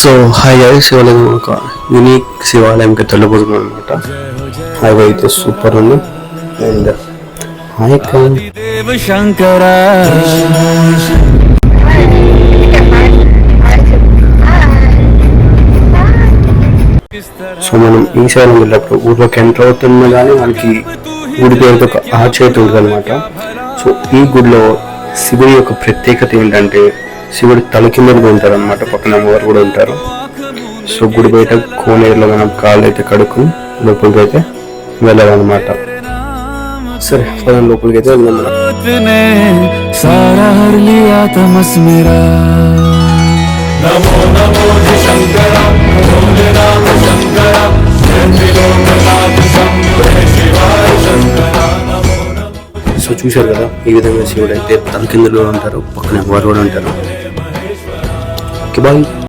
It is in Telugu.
సో హాయ్ గైస్, ఇవాళ ఒక యూనిక్ శివాలయంకి వెళ్ళబోతున్నాం అనమాట. హైవే అయితే సూపర్ ఉంది. అండ్ హాయ్ దేవ శంకర. సో మనం ఈ శివాలయం వెళ్ళినప్పుడు ఊర్లోకి ఎంటర్ అవుతున్నా కానీ మనకి గుడి పేరుతో ఒక ఆచరిత ఉంటుంది అనమాట. సో ఈ గుడిలో శివుడి యొక్క ప్రత్యేకత ఏంటంటే శివుడు తల కిందగా ఉంటారు అనమాట, పక్కన అమ్మవారు కూడా ఉంటారు. సో గుడి బయట కోనేరులో మనం కాళ్ళు అయితే కడుక్కుని లోపలికి అయితే వెళ్ళాలన్నమాట. సరే పదం లోపలికి అయితే వెళ్దాం మనం. సో చూశారు కదా, ఈ విధంగా శివుడు అయితే తల కిందలో ఉంటారు, పక్కన అమ్మవారు కూడా ఉంటారు. బాయ్.